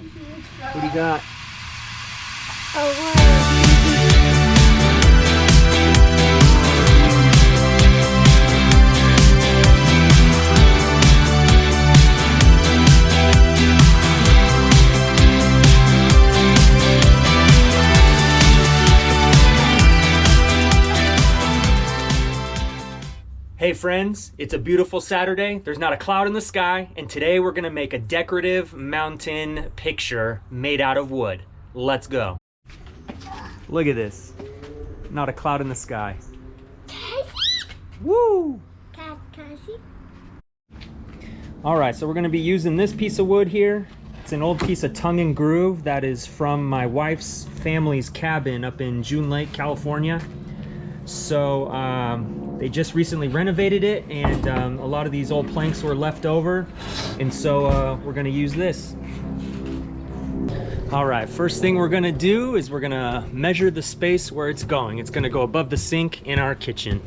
What do you got? Hey friends, it's a beautiful Saturday. There's not a cloud in the sky, and today we're gonna make a decorative mountain picture made out of wood. Let's go. Look at this. Not a cloud in the sky. Woo! All right, so we're gonna be using this piece of wood here. It's an old piece of tongue and groove that is from my wife's family's cabin up in June Lake, California. So they just recently renovated it, and a lot of these old planks were left over, and so we're gonna use this. All right, first thing we're gonna do is we're gonna measure the space where it's going. It's gonna go above the sink in our kitchen.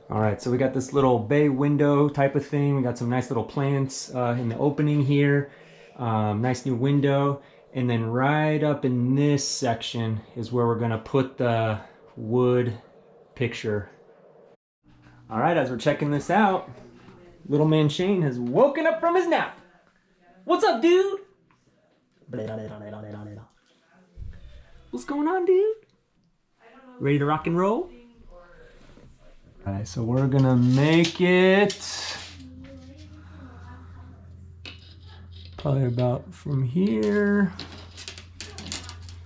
All right, so we got this little bay window type of thing. We got some nice little plants in the opening here. Nice new window. And then right up in this section is where we're gonna put the wood picture. All right, as we're checking this out, little man Shane has woken up from his nap. What's up, dude? What's going on, dude? Ready to rock and roll? All right, so we're gonna make it probably about from here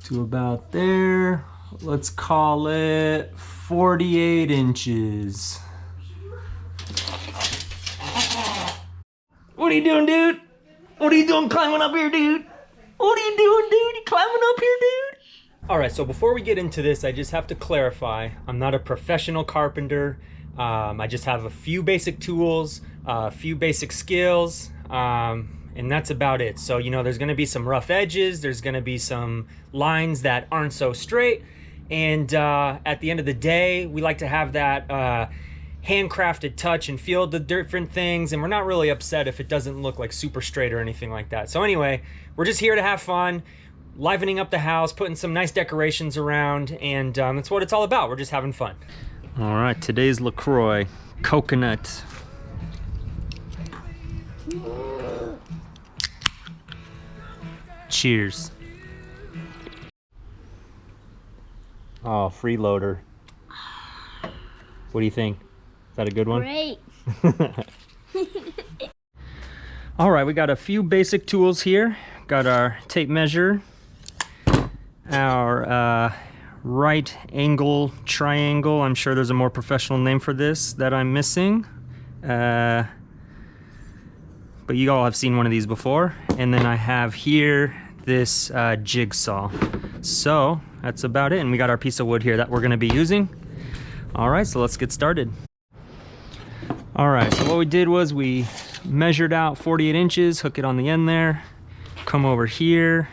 to about there. Let's call it 48 inches. What are you doing, dude? What are you doing climbing up here, dude? What are you doing, dude? You climbing up here, dude? All right, so before we get into this, I just have to clarify, I'm not a professional carpenter. I just have a few basic tools, a few basic skills, and that's about it. So, you know, there's gonna be some rough edges, there's gonna be some lines that aren't so straight, and at the end of the day, we like to have that handcrafted touch and feel the different things, and we're not really upset if it doesn't look like super straight or anything like that. So anyway, we're just here to have fun, livening up the house, putting some nice decorations around, and that's what it's all about. We're just having fun. All right, today's LaCroix, coconut. Cheers. Oh, freeloader. What do you think? Is that a good one? Great. All right, we got a few basic tools here. Got our tape measure, our right angle triangle. I'm sure there's a more professional name for this that I'm missing. But you all have seen one of these before. And then I have here this jigsaw. So that's about it. And we got our piece of wood here that we're gonna be using. All right, so let's get started. All right, so what we did was we measured out 48 inches, hook it on the end there, come over here,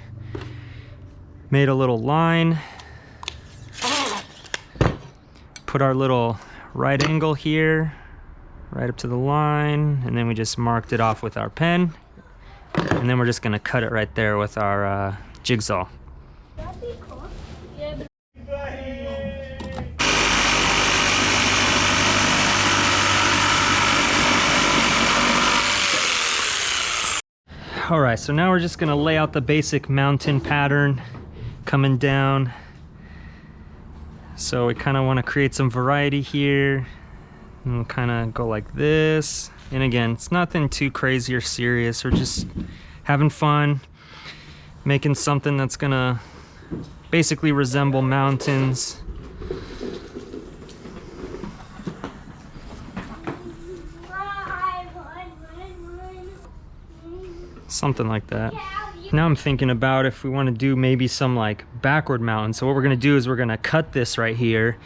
made a little line, put our little right angle here, right up to the line, and then we just marked it off with our pen, and then we're just gonna cut it right there with our jigsaw. That'd be cool. Yeah, but All right, so now we're just gonna lay out the basic mountain pattern coming down. So we kind of want to create some variety here. And we'll kind of go like this. And again, it's nothing too crazy or serious. We're just having fun, making something that's gonna basically resemble mountains. Something like that. Now I'm thinking about if we want to do maybe some like backward mountains. So what we're gonna do is we're gonna cut this right here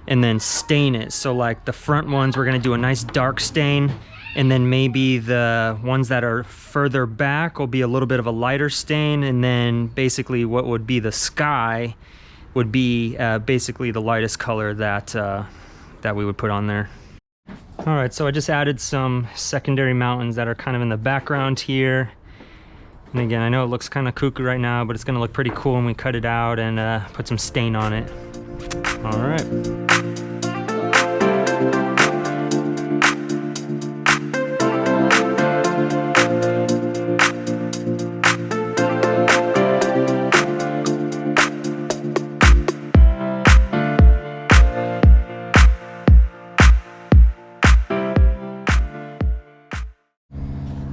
and then stain it. So like the front ones, we're gonna do a nice dark stain, and then maybe the ones that are further back will be a little bit of a lighter stain, and then basically what would be the sky would be basically the lightest color that that we would put on there. All right, so I just added some secondary mountains that are kind of in the background here. And again, I know it looks kind of cuckoo right now, but it's gonna look pretty cool when we cut it out and put some stain on it. All right.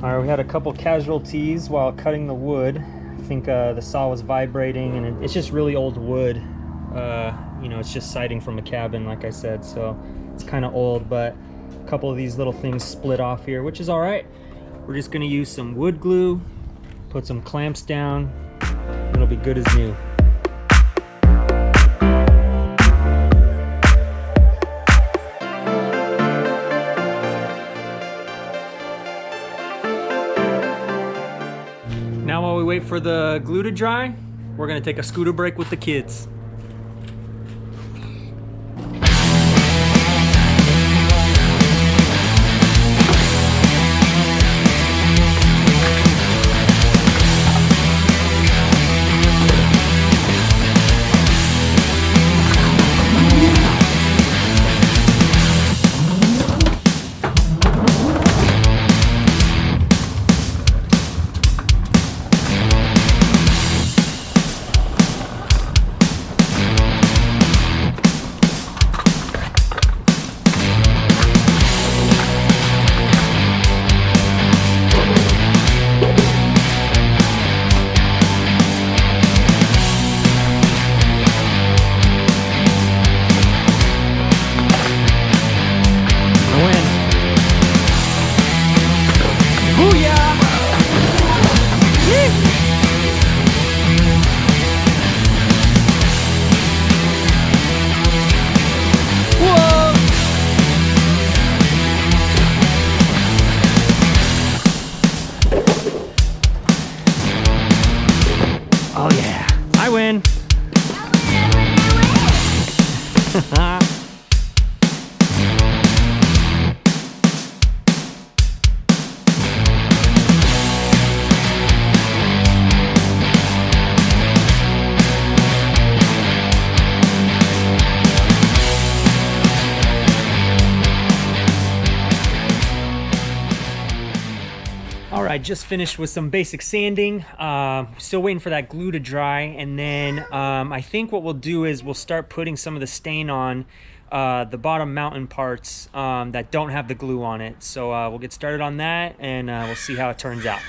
All right, we had a couple casualties while cutting the wood. I think the saw was vibrating, and it's just really old wood. You know, it's just siding from a cabin, like I said, so it's kind of old, but a couple of these little things split off here, which is all right. We're just gonna use some wood glue, put some clamps down, it'll be good as new. Now while we wait for the glue to dry, we're gonna take a scooter break with the kids. Oh yeah, I win. All right, just finished with some basic sanding. Still waiting for that glue to dry, and then I think what we'll do is we'll start putting some of the stain on the bottom mountain parts that don't have the glue on it. So we'll get started on that, and we'll see how it turns out.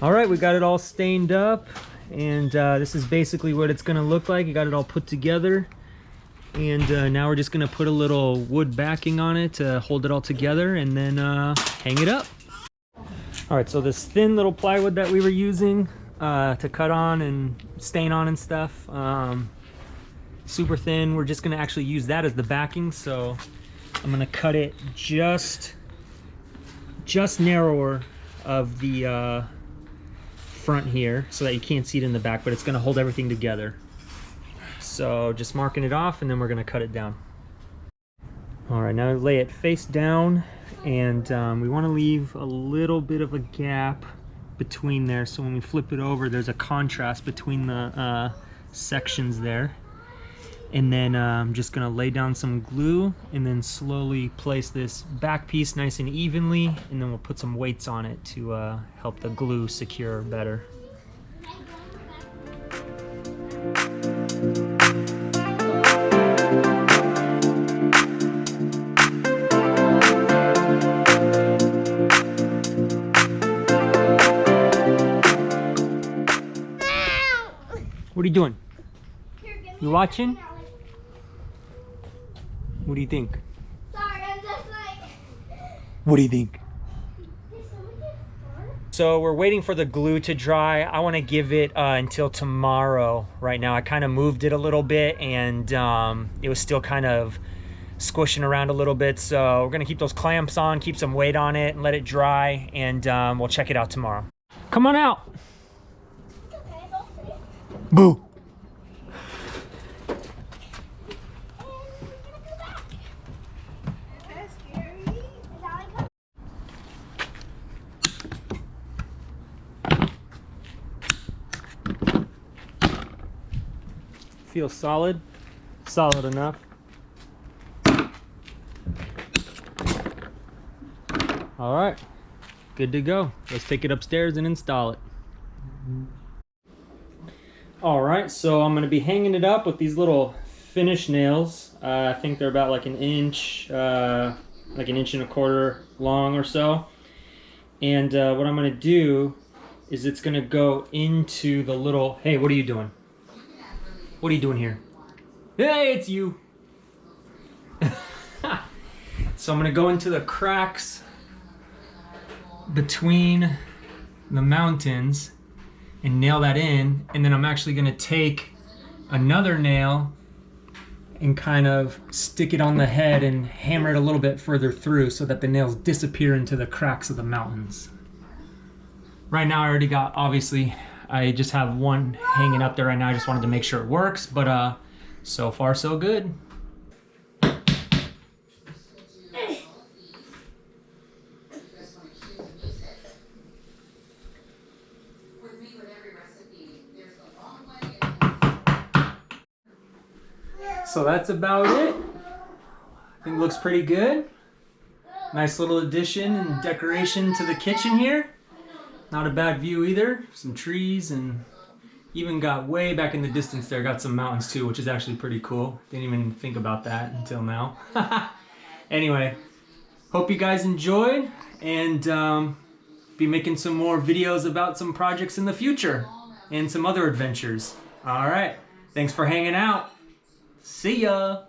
All right, we got it all stained up, and this is basically what it's gonna look like. You got it all put together, and now we're just gonna put a little wood backing on it to hold it all together, and then hang it up. All right, so this thin little plywood that we were using to cut on and stain on and stuff, super thin. We're just gonna actually use that as the backing, so I'm gonna cut it just narrower of the front here so that you can't see it in the back, but it's going to hold everything together. So just marking it off, and then we're going to cut it down. All right, now lay it face down, and we want to leave a little bit of a gap between there, so when we flip it over there's a contrast between the sections there. And then I'm just gonna lay down some glue and then slowly place this back piece nice and evenly, and then we'll put some weights on it to help the glue secure better. What are you doing? Here, give me You a watching? second, Alex. What do you think? Sorry, I'm just like. What do you think? Did someone get fur? So we're waiting for the glue to dry. I want to give it until tomorrow. Right now I kind of moved it a little bit and it was still kind of squishing around a little bit. So we're gonna keep those clamps on, keep some weight on it and let it dry, and we'll check it out tomorrow. Come on out. It's okay, don't say it. Boo. And we're gonna go back. Is that scary? Is Alex coming? Feels solid. Solid enough. All right, good to go. Let's take it upstairs and install it. All right, so I'm gonna be hanging it up with these little finish nails. I think they're about like an inch and a quarter long or so. And what I'm gonna do is it's gonna go into the little, hey, what are you doing? What are you doing here? Hey, it's you. So I'm gonna go into the cracks between the mountains and nail that in, and then I'm actually gonna take another nail and kind of stick it on the head and hammer it a little bit further through so that the nails disappear into the cracks of the mountains. Right now I already got, obviously, I just have one hanging up there right now. I just wanted to make sure it works, but so far so good. So that's about it. I think it looks pretty good. Nice little addition and decoration to the kitchen here. Not a bad view either. Some trees, and even got way back in the distance there, got some mountains too, which is actually pretty cool. Didn't even think about that until now. Anyway, hope you guys enjoyed, and be making some more videos about some projects in the future and some other adventures. All right, thanks for hanging out. See ya.